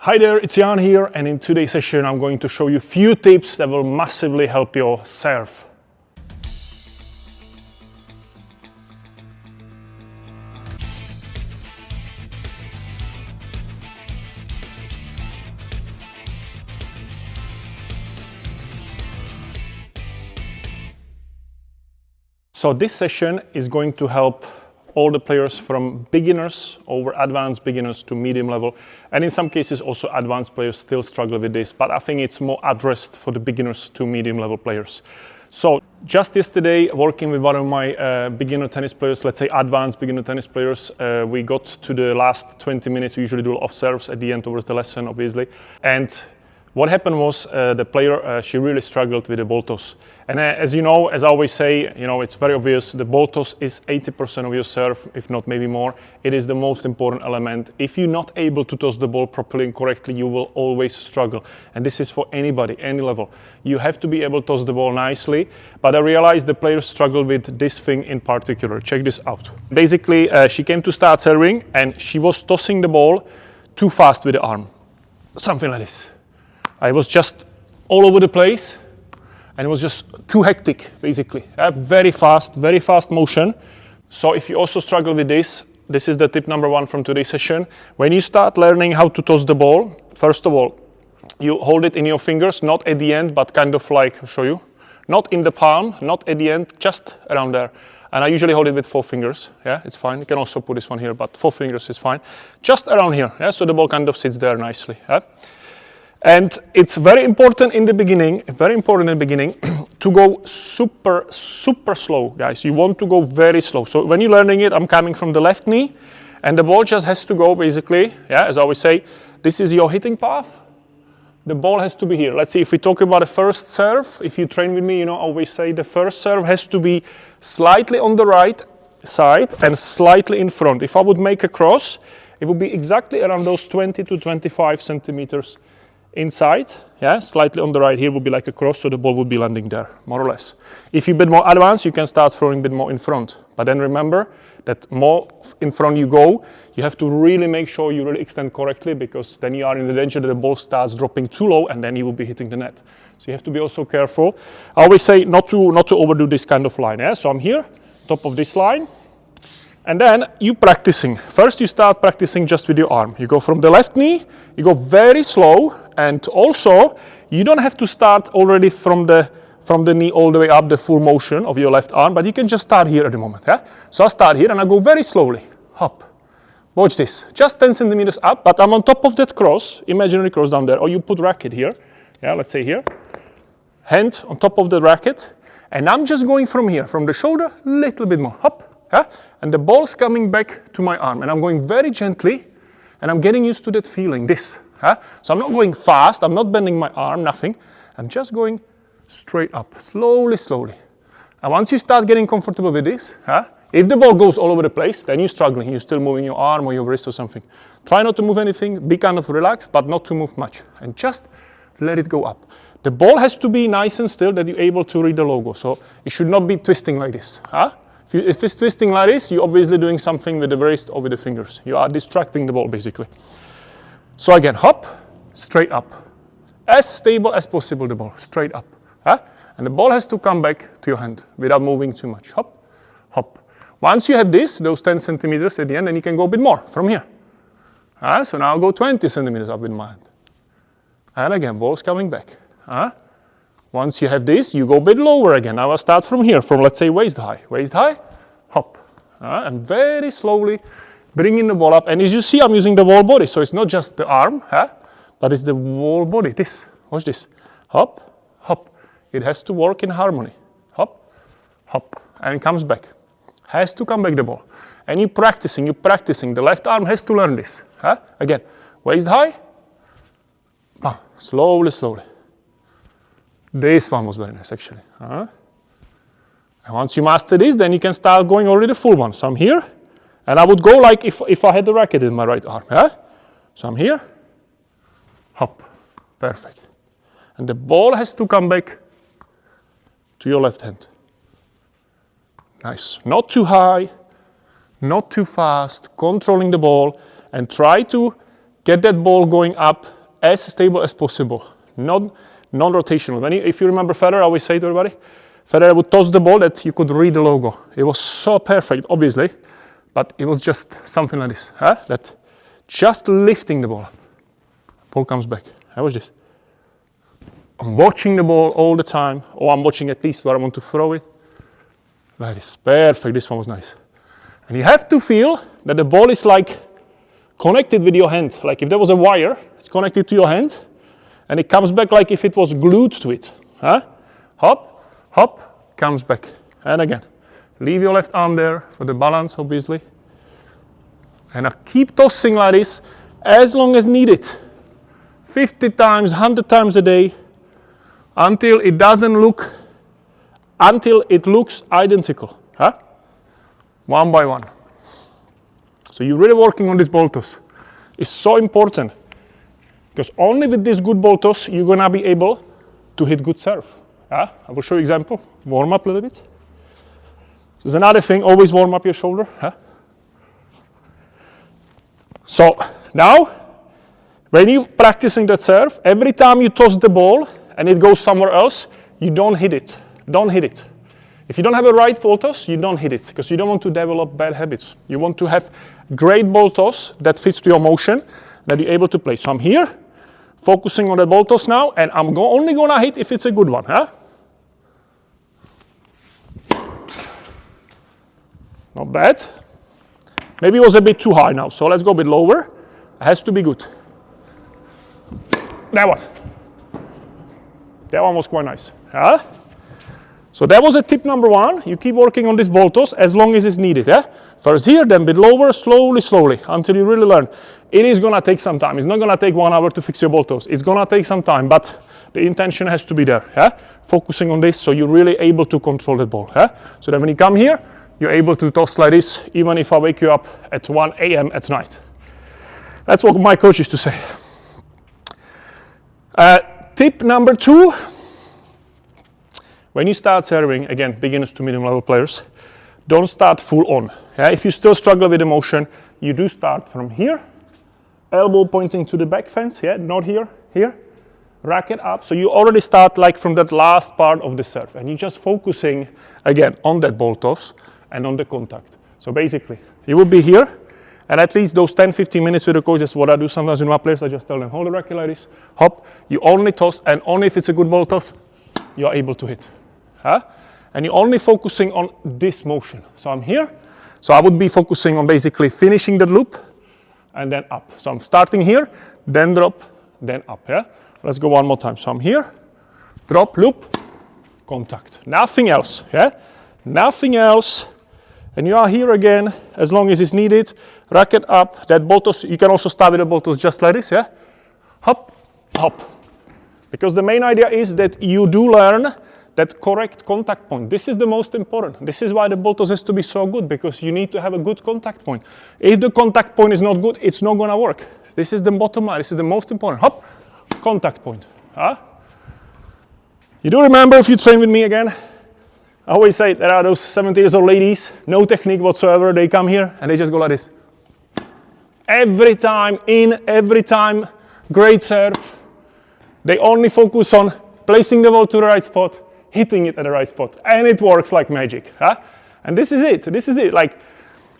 Hi there, it's Jan here, and in today's session I'm going to show you a few tips that will massively help your serve. So this session is going to help all the players from beginners over advanced beginners to medium level, and in some cases also advanced players still struggle with this, but I think it's more addressed for the beginners to medium level players. So just yesterday, working with one of my beginner tennis players, let's say advanced beginner tennis players, we got to the last 20 minutes. We usually do off serves at the end towards the lesson, obviously. And what happened was the player, she really struggled with the ball toss. And as you know, as I always say, it's very obvious, the ball toss is 80% of your serve, if not maybe more. It is the most important element. If you're not able to toss the ball properly and correctly, you will always struggle. And this is for anybody, any level. You have to be able to toss the ball nicely. But I realized the players struggle with this thing in particular. Check this out. Basically, she came to start serving and she was tossing the ball too fast with the arm. Something like this. I was just all over the place. And it was just too hectic, basically. Very fast motion. So if you also struggle with this, this is the tip number one from today's session. When you start learning how to toss the ball, first of all, you hold it in your fingers, not at the end, but kind of like, I'll show you, not in the palm, not at the end, just around there. And I usually hold it with 4 fingers. Yeah, it's fine. You can also put this one here, but 4 fingers is fine. Just around here. Yeah, so the ball kind of sits there nicely. Yeah? And it's very important in the beginning, to go super slow, guys. You want to go very slow. So when you're learning it, I'm coming from the left knee, and the ball just has to go basically, yeah, as I always say, this is your hitting path. The ball has to be here. Let's see, if we talk about the first serve, if you train with me, I always say the first serve has to be slightly on the right side and slightly in front. If I would make a cross, it would be exactly around those 20 to 25 centimeters inside, yeah, slightly on the right here would be like a cross, so the ball would be landing there, more or less. If you're a bit more advanced, you can start throwing a bit more in front. But then remember that more in front you go, you have to really make sure you really extend correctly, because then you are in the danger that the ball starts dropping too low and then you will be hitting the net. So you have to be also careful. I always say not to overdo this kind of line. Yeah? So I'm here, top of this line. And then you practicing. First you start practicing just with your arm. You go from the left knee, you go very slow, and also you don't have to start already from the knee all the way up, the full motion of your left arm, but you can just start here at the moment. Yeah? So I start here and I go very slowly. Hop. Watch this. Just 10 centimeters up, but I'm on top of that cross, imaginary cross down there, or you put racket here. Yeah, let's say here. Hand on top of the racket, and I'm just going from here, from the shoulder, a little bit more. Hop. Yeah? And the ball's coming back to my arm, and I'm going very gently, and I'm getting used to that feeling, this. Yeah? So I'm not going fast, I'm not bending my arm, nothing. I'm just going straight up, slowly. And once you start getting comfortable with this, if the ball goes all over the place, then you're struggling, you're still moving your arm or your wrist or something. Try not to move anything, be kind of relaxed, but not to move much. And just let it go up. The ball has to be nice and still, that you're able to read the logo. So it should not be twisting like this. If it's twisting like this, you're obviously doing something with the wrist or with the fingers. You are distracting the ball, basically. So again, hop, straight up. As stable as possible, the ball, straight up. And the ball has to come back to your hand without moving too much. Hop, hop. Once you have this, those 10 centimeters at the end, then you can go a bit more from here. So now I'll go 20 centimeters up with my hand. And again, ball's coming back. Once you have this, you go a bit lower again. Now I'll start from here, from let's say waist high. Waist high, hop. And very slowly bringing the ball up. And as you see, I'm using the whole body. So it's not just the arm, but it's the whole body. This, watch this. Hop, hop. It has to work in harmony. Hop, hop. And it comes back. Has to come back the ball. And you're practicing. The left arm has to learn this. Again, waist high. Slowly. This one was very nice, actually. And once you master this, then you can start going already the full one. So I'm here, and I would go like if I had the racket in my right arm. So I'm here, hop, perfect. And the ball has to come back to your left hand. Nice. Not too high, not too fast, controlling the ball, and try to get that ball going up as stable as possible, not non-rotational. If you remember Federer, I always say to everybody, Federer would toss the ball that you could read the logo. It was so perfect, obviously, but it was just something like this, that just lifting the ball up. Ball comes back. I was just, I'm watching the ball all the time, or I'm watching at least where I want to throw it. Like this, perfect, this one was nice. And you have to feel that the ball is like connected with your hand. Like if there was a wire, it's connected to your hand, and it comes back like if it was glued to it. Hop, hop, comes back. And again, leave your left arm there for the balance, obviously. And I keep tossing like this as long as needed. 50 times, 100 times a day, until it looks identical. One by one. So you're really working on this ball toss. It's so important, because only with this good ball toss you're gonna be able to hit good serve. I will show you example. Warm up a little bit. There's another thing, always warm up your shoulder. So now, when you're practicing that serve, every time you toss the ball and it goes somewhere else, you don't hit it. Don't hit it. If you don't have a right ball toss, you don't hit it, because you don't want to develop bad habits. You want to have great ball toss that fits to your motion, that you're able to play. So I'm here, focusing on the ball toss now, and I'm only gonna hit if it's a good one. Not bad. Maybe it was a bit too high now, so let's go a bit lower. It has to be good. That one. That one was quite nice. So that was a tip number one. You keep working on this ball toss as long as it's needed. First here, then a bit lower, slowly, slowly, until you really learn. It is gonna take some time. It's not gonna take 1 hour to fix your ball toss. It's gonna take some time, but the intention has to be there. Focusing on this so you're really able to control the ball. So then when you come here, you're able to toss like this, even if I wake you up at 1 a.m. at night. That's what my coach used to say. Tip number 2, when you start serving, again, beginners to medium level players, don't start full on. If you still struggle with the motion, you do start from here, elbow pointing to the back fence, not here, here, racket up. So you already start like from that last part of the serve, and you're just focusing, again, on that ball toss and on the contact. So basically, you would be here, and at least those 10-15 minutes with the coach, that's what I do sometimes with my players. I just tell them, hold the racket like this, hop, you only toss, and only if it's a good ball toss, you're able to hit. And you're only focusing on this motion. So I'm here, so I would be focusing on basically finishing the loop, and then up. So I'm starting here, then drop, then up. Let's go one more time. So I'm here, drop, loop, contact. Nothing else. Nothing else. And you are here again, as long as it's needed. Racket up, that ball toss. You can also start with a ball toss just like this, Hop, hop. Because the main idea is that you do learn that correct contact point. This is the most important. This is why the ball toss has to be so good, because you need to have a good contact point. If the contact point is not good, it's not gonna work. This is the bottom line. This is the most important. Hop, contact point. You do remember, if you train with me again, I always say there are those 70-year-old ladies, no technique whatsoever. They come here and they just go like this. Every time in, every time, great serve. They only focus on placing the ball to the right spot, hitting it at the right spot, and it works like magic. And this is it. This is it. Like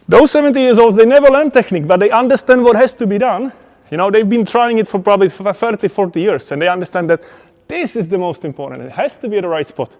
those 70-year-olds, they never learn technique, but they understand what has to be done. You know, they've been trying it for probably 30, 40 years, and they understand that this is the most important. It has to be at the right spot.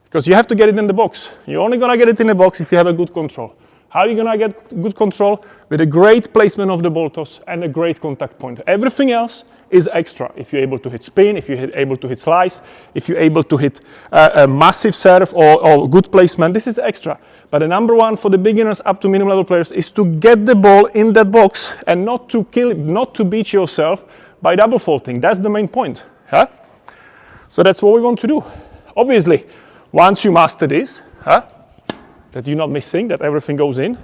Because you have to get it in the box. You're only gonna get it in the box if you have a good control. How are you gonna get good control? With a great placement of the ball toss and a great contact point. Everything else is extra. If you're able to hit spin, if you're able to hit slice, if you're able to hit a massive serve or good placement, this is extra. But the number one for the beginners up to minimum level players is to get the ball in that box and not to kill it, not to beat yourself by double faulting. That's the main point. So that's what we want to do. Obviously, once you master this, that you're not missing, that everything goes in,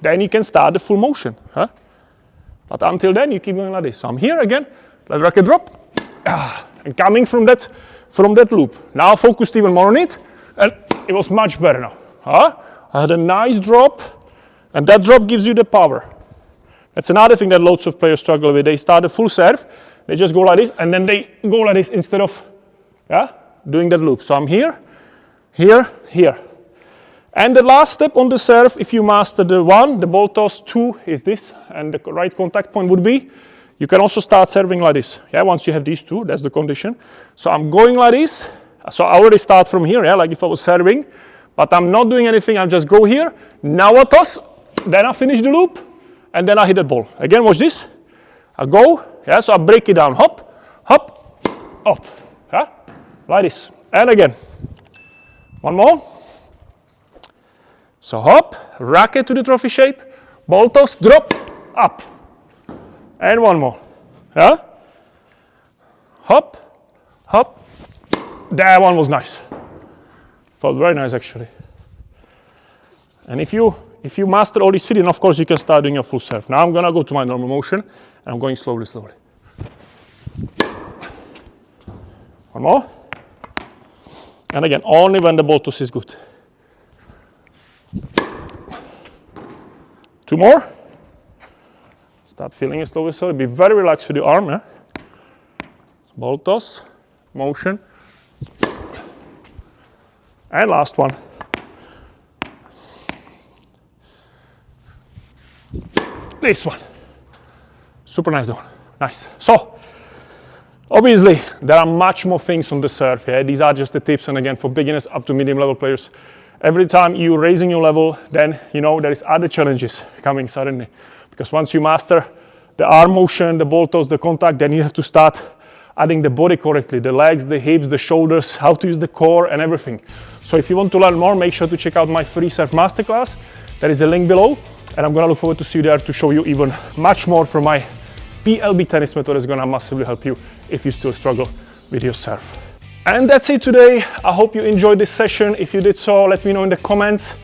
then you can start the full motion. But until then, you keep going like this. So I'm here again, let racket drop, and coming from that loop. Now focused even more on it, and it was much better now. I had a nice drop, and that drop gives you the power. That's another thing that loads of players struggle with. They start a full serve, they just go like this, and then they go like this instead of doing that loop. So I'm here, here, here. And the last step on the serve, if you master the 1, the ball toss, 2 is this, and the right contact point would be, you can also start serving like this. Yeah, once you have these 2, that's the condition. So I'm going like this. So I already start from here, like if I was serving, but I'm not doing anything. I just go here. Now I toss, then I finish the loop, and then I hit the ball. Again, watch this. I go, so I break it down. Hop, hop, up, like this. And again, one more. So hop, racket to the trophy shape, ball toss, drop, up. And one more. Hop, hop. That one was nice. Felt very nice actually. And if you master all these feet, of course you can start doing your full serve. Now I'm gonna go to my normal motion, and I'm going slowly, slowly. One more. And again, only when the ball toss is good. 2 more. Start feeling it slowly, slowly. Be very relaxed with your arm. Ball toss, motion. And last one. This one. Super nice one. Nice. So, obviously, there are much more things on the serve. These are just the tips, and again, for beginners up to medium level players. Every time you're raising your level, then there is other challenges coming suddenly. Because once you master the arm motion, the ball toss, the contact, then you have to start adding the body correctly, the legs, the hips, the shoulders, how to use the core and everything. So if you want to learn more, make sure to check out my free serve masterclass. There is a link below, and I'm gonna look forward to see you there to show you even much more from my PLB tennis method. Is gonna massively help you if you still struggle with your serve. And that's it today. I hope you enjoyed this session. If you did so, let me know in the comments.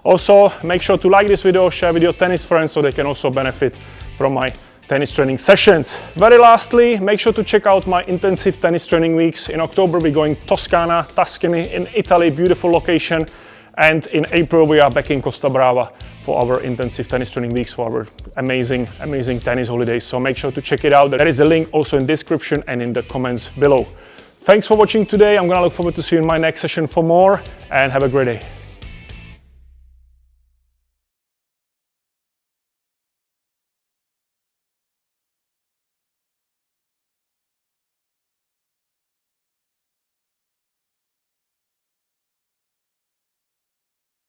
Also, make sure to like this video, share with your tennis friends so they can also benefit from my tennis training sessions. Very lastly, make sure to check out my intensive tennis training weeks. In October, we're going Tuscany in Italy, beautiful location. And in April, we are back in Costa Brava for our intensive tennis training weeks, for our amazing tennis holidays. So make sure to check it out. There is a link also in the description and in the comments below. Thanks for watching today. I'm gonna look forward to see you in my next session for more, and have a great day.